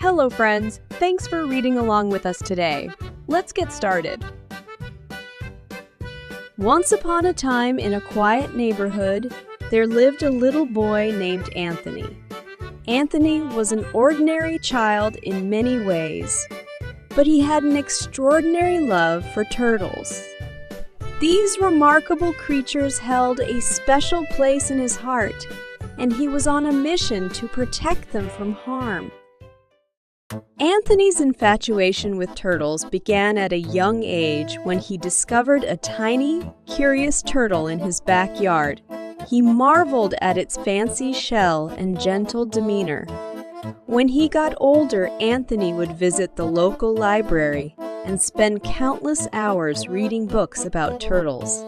Hello friends, thanks for reading along with us today. Let's get started. Once upon a time in a quiet neighborhood, there lived a little boy named Anthony. Anthony was an ordinary child in many ways, but he had an extraordinary love for turtles. These remarkable creatures held a special place in his heart, and he was on a mission to protect them from harm. Anthony's infatuation with turtles began at a young age when he discovered a tiny, curious turtle in his backyard. He marveled at its fancy shell and gentle demeanor. When he got older, Anthony would visit the local library and spend countless hours reading books about turtles.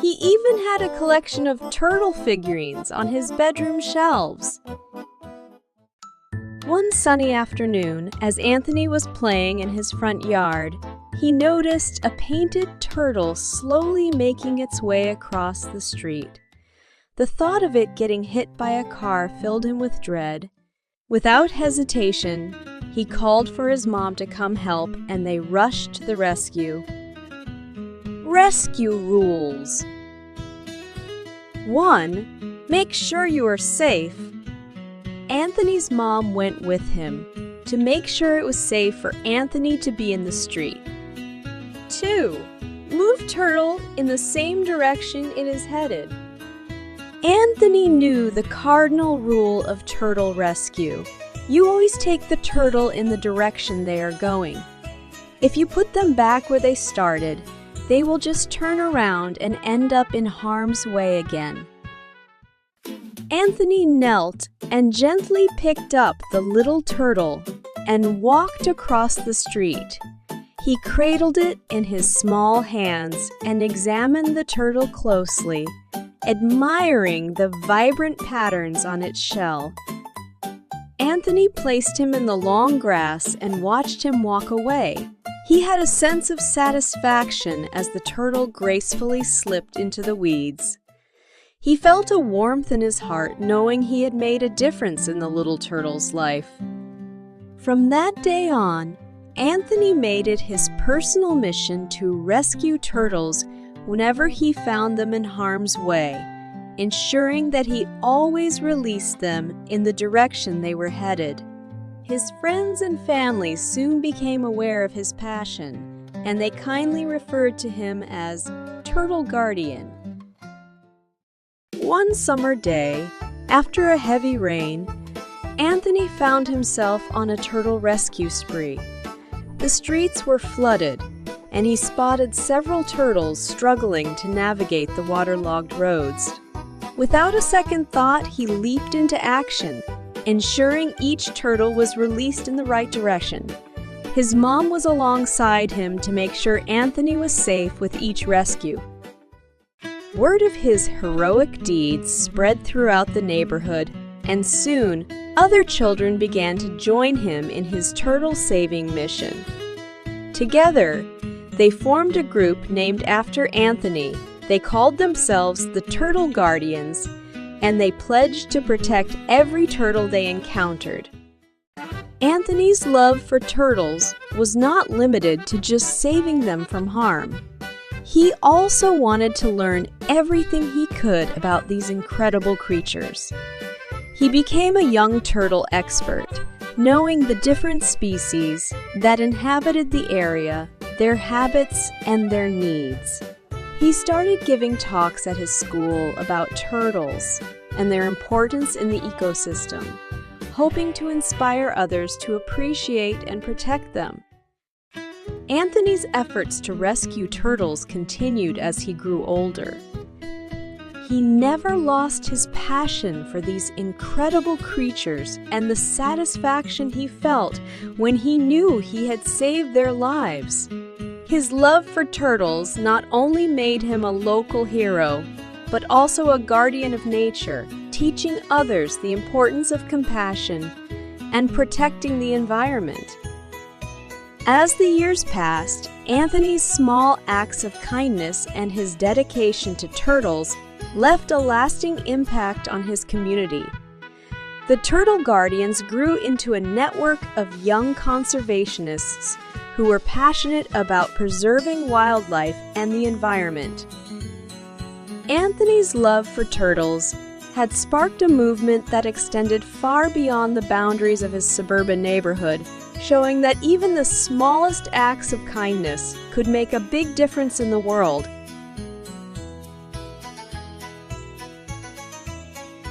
He even had a collection of turtle figurines on his bedroom shelves. One sunny afternoon, as Anthony was playing in his front yard, he noticed a painted turtle slowly making its way across the street. The thought of it getting hit by a car filled him with dread. Without hesitation, he called for his mom to come help, and they rushed to the rescue. Rescue rules. 1. Make sure you are safe. Anthony's mom went with him to make sure it was safe for Anthony to be in the street. 2. Move turtle in the same direction it is headed. Anthony knew the cardinal rule of turtle rescue. You always take the turtle in the direction they are going. If you put them back where they started, they will just turn around and end up in harm's way again. Anthony knelt and gently picked up the little turtle and walked across the street. He cradled it in his small hands and examined the turtle closely, admiring the vibrant patterns on its shell. Anthony placed him in the long grass and watched him walk away. He had a sense of satisfaction as the turtle gracefully slipped into the weeds. He felt a warmth in his heart knowing he had made a difference in the little turtle's life. From that day on, Anthony made it his personal mission to rescue turtles whenever he found them in harm's way, ensuring that he always released them in the direction they were headed. His friends and family soon became aware of his passion, and they kindly referred to him as Turtle Guardian. One summer day, after a heavy rain, Anthony found himself on a turtle rescue spree. The streets were flooded, and he spotted several turtles struggling to navigate the waterlogged roads. Without a second thought, he leaped into action, ensuring each turtle was released in the right direction. His mom was alongside him to make sure Anthony was safe with each rescue. Word of his heroic deeds spread throughout the neighborhood, and soon other children began to join him in his turtle-saving mission. Together, they formed a group named after Anthony. They called themselves the Turtle Guardians, and they pledged to protect every turtle they encountered. Anthony's love for turtles was not limited to just saving them from harm. He also wanted to learn everything he could about these incredible creatures. He became a young turtle expert, knowing the different species that inhabited the area, their habits, and their needs. He started giving talks at his school about turtles and their importance in the ecosystem, hoping to inspire others to appreciate and protect them. Anthony's efforts to rescue turtles continued as he grew older. He never lost his passion for these incredible creatures and the satisfaction he felt when he knew he had saved their lives. His love for turtles not only made him a local hero, but also a guardian of nature, teaching others the importance of compassion and protecting the environment. As the years passed, Anthony's small acts of kindness and his dedication to turtles left a lasting impact on his community. The Turtle Guardians grew into a network of young conservationists who were passionate about preserving wildlife and the environment. Anthony's love for turtles had sparked a movement that extended far beyond the boundaries of his suburban neighborhood, showing that even the smallest acts of kindness could make a big difference in the world.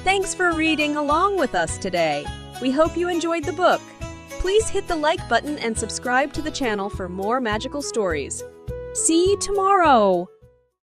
Thanks for reading along with us today. We hope you enjoyed the book. Please hit the like button and subscribe to the channel for more magical stories. See you tomorrow!